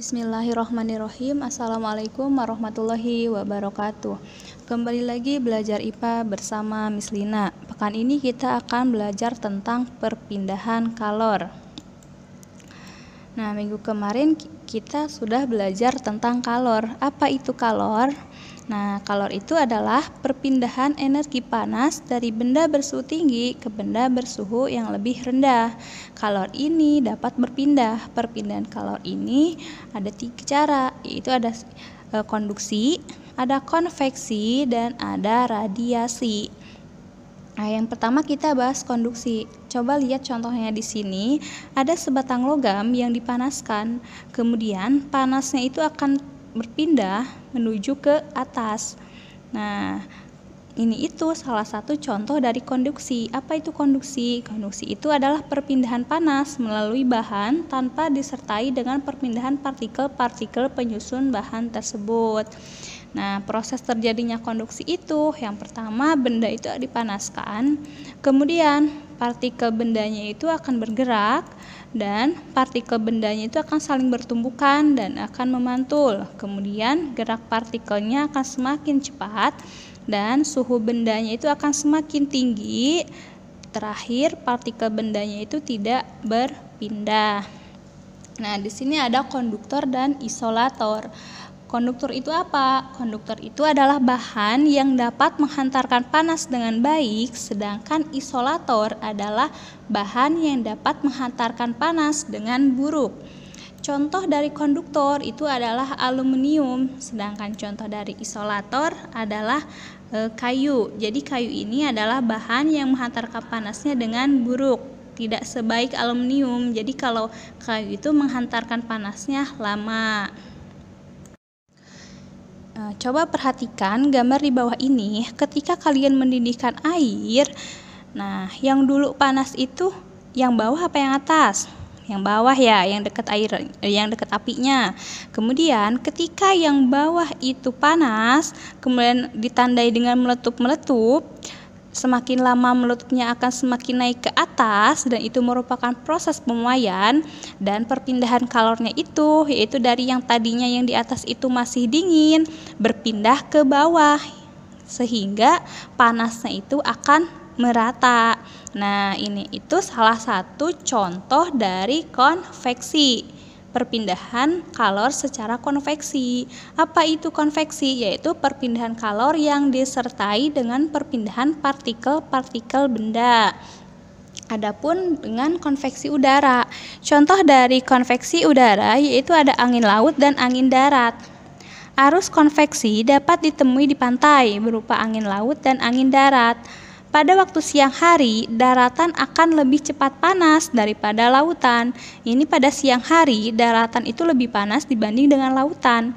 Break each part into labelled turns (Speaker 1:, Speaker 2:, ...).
Speaker 1: Bismillahirrahmanirrahim. Assalamualaikum warahmatullahi wabarakatuh. Kembali lagi belajar IPA bersama Miss Lina. Pekan ini kita akan belajar tentang perpindahan kalor. Nah, minggu kemarin kita sudah belajar tentang kalor. Apa itu kalor? Nah, kalor itu adalah perpindahan energi panas dari benda bersuhu tinggi ke benda bersuhu yang lebih rendah. Kalor ini dapat berpindah. Perpindahan kalor ini ada 3 cara, yaitu ada konduksi, ada konveksi, dan ada radiasi. Nah, yang pertama kita bahas konduksi. Coba lihat contohnya di sini, ada sebatang logam yang dipanaskan. Kemudian panasnya itu akan berpindah menuju ke atas. Nah, ini itu salah satu contoh dari konduksi. Apa itu konduksi? Konduksi itu adalah perpindahan panas melalui bahan tanpa disertai dengan perpindahan partikel-partikel penyusun bahan tersebut. Nah, proses terjadinya konduksi itu, yang pertama benda itu dipanaskan, kemudian partikel bendanya itu akan bergerak, dan partikel bendanya itu akan saling bertumbukan dan akan memantul. Kemudian gerak partikelnya akan semakin cepat dan suhu bendanya itu akan semakin tinggi. Terakhir, partikel bendanya itu tidak berpindah. Nah, di sini ada konduktor dan isolator. Konduktor itu apa? Konduktor itu adalah bahan yang dapat menghantarkan panas dengan baik, sedangkan isolator adalah bahan yang dapat menghantarkan panas dengan buruk. Contoh dari konduktor itu adalah aluminium, sedangkan contoh dari isolator adalah kayu. Jadi kayu ini adalah bahan yang menghantarkan panasnya dengan buruk, tidak sebaik aluminium. Jadi kalau kayu itu menghantarkan panasnya lama. Coba perhatikan gambar di bawah ini. Ketika kalian mendidihkan air, nah yang dulu panas itu yang bawah apa yang atas? Yang bawah ya, yang dekat air, yang dekat apinya. Kemudian ketika yang bawah itu panas, kemudian ditandai dengan meletup-meletup, semakin lama meletupnya akan semakin naik ke atas, dan itu merupakan proses pemuaian dan perpindahan kalornya itu, yaitu dari yang tadinya yang di atas itu masih dingin berpindah ke bawah sehingga panasnya itu akan merata. Nah, ini itu salah satu contoh dari konveksi. Perpindahan kalor secara konveksi. Apa itu konveksi? Yaitu perpindahan kalor yang disertai dengan perpindahan partikel-partikel benda. Adapun dengan konveksi udara, contoh dari konveksi udara yaitu ada angin laut dan angin darat. Arus konveksi dapat ditemui di pantai berupa angin laut dan angin darat. Pada waktu siang hari, daratan akan lebih cepat panas daripada lautan. Ini pada siang hari, daratan itu lebih panas dibanding dengan lautan.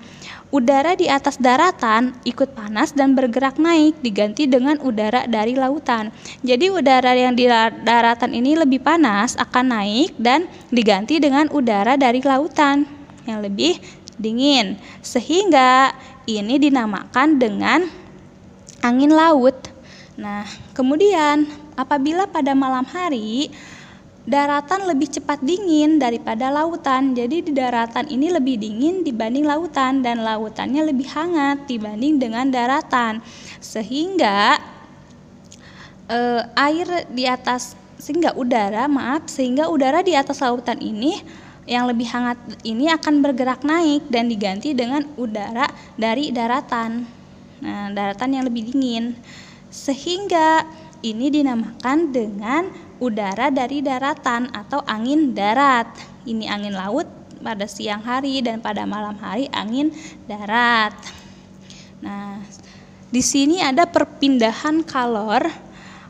Speaker 1: Udara di atas daratan ikut panas dan bergerak naik, diganti dengan udara dari lautan. Jadi udara yang di daratan ini lebih panas akan naik dan diganti dengan udara dari lautan yang lebih dingin. Sehingga ini dinamakan dengan angin laut. Nah, kemudian apabila pada malam hari daratan lebih cepat dingin daripada lautan, jadi di daratan ini lebih dingin dibanding lautan dan lautannya lebih hangat dibanding dengan daratan, sehingga sehingga udara di atas lautan ini yang lebih hangat ini akan bergerak naik dan diganti dengan udara dari daratan. Nah, daratan yang lebih dingin. Sehingga ini dinamakan dengan udara dari daratan atau angin darat. Ini angin laut pada siang hari dan pada malam hari angin darat. Nah, di sini ada perpindahan kalor.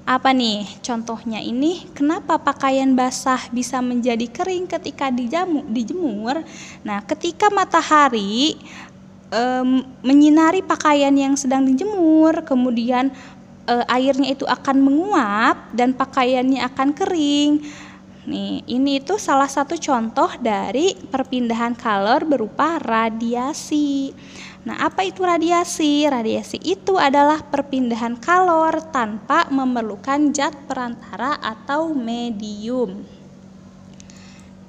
Speaker 1: Apa nih contohnya ini? Kenapa pakaian basah bisa menjadi kering ketika dijemur? Nah, ketika matahari menyinari pakaian yang sedang dijemur, kemudian airnya itu akan menguap dan pakaiannya akan kering. Nih, ini itu salah satu contoh dari perpindahan kalor berupa radiasi. Nah, apa itu radiasi? Radiasi itu adalah perpindahan kalor tanpa memerlukan zat perantara atau medium.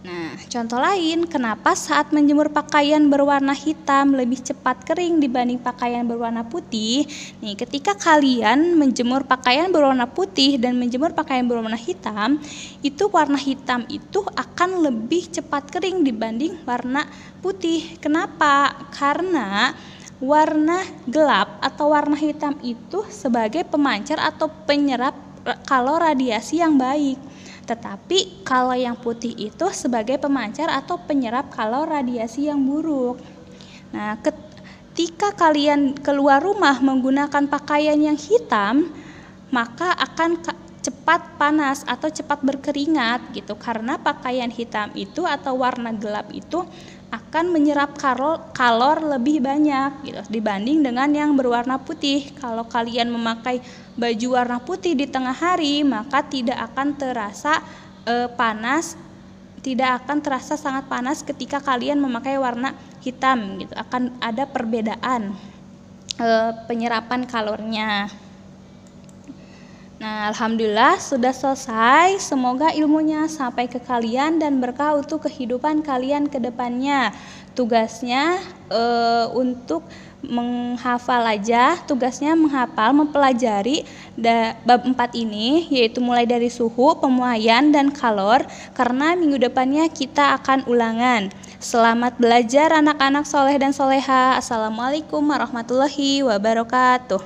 Speaker 1: Nah, contoh lain, kenapa saat menjemur pakaian berwarna hitam lebih cepat kering dibanding pakaian berwarna putih? Nih, ketika kalian menjemur pakaian berwarna putih dan menjemur pakaian berwarna hitam, itu warna hitam itu akan lebih cepat kering dibanding warna putih. Kenapa? Karena warna gelap atau warna hitam itu sebagai pemancar atau penyerap kalor radiasi yang baik. Tetapi kalau yang putih itu sebagai pemancar atau penyerap kalor radiasi yang buruk. Nah, ketika kalian keluar rumah menggunakan pakaian yang hitam, maka akan cepat panas atau cepat berkeringat gitu, karena pakaian hitam itu atau warna gelap itu akan menyerap kalor lebih banyak gitu dibanding dengan yang berwarna putih. Kalau kalian memakai baju warna putih di tengah hari, maka tidak akan terasa panas, tidak akan terasa sangat panas ketika kalian memakai warna hitam gitu. Akan ada perbedaan penyerapan kalornya. Nah, alhamdulillah sudah selesai. Semoga ilmunya sampai ke kalian dan berkah untuk kehidupan kalian ke depannya. Tugasnya untuk menghafal aja, tugasnya menghafal, mempelajari bab 4 ini, yaitu mulai dari suhu, pemuaian, dan kalor, karena minggu depannya kita akan ulangan. Selamat belajar anak-anak soleh dan soleha. Assalamualaikum warahmatullahi wabarakatuh.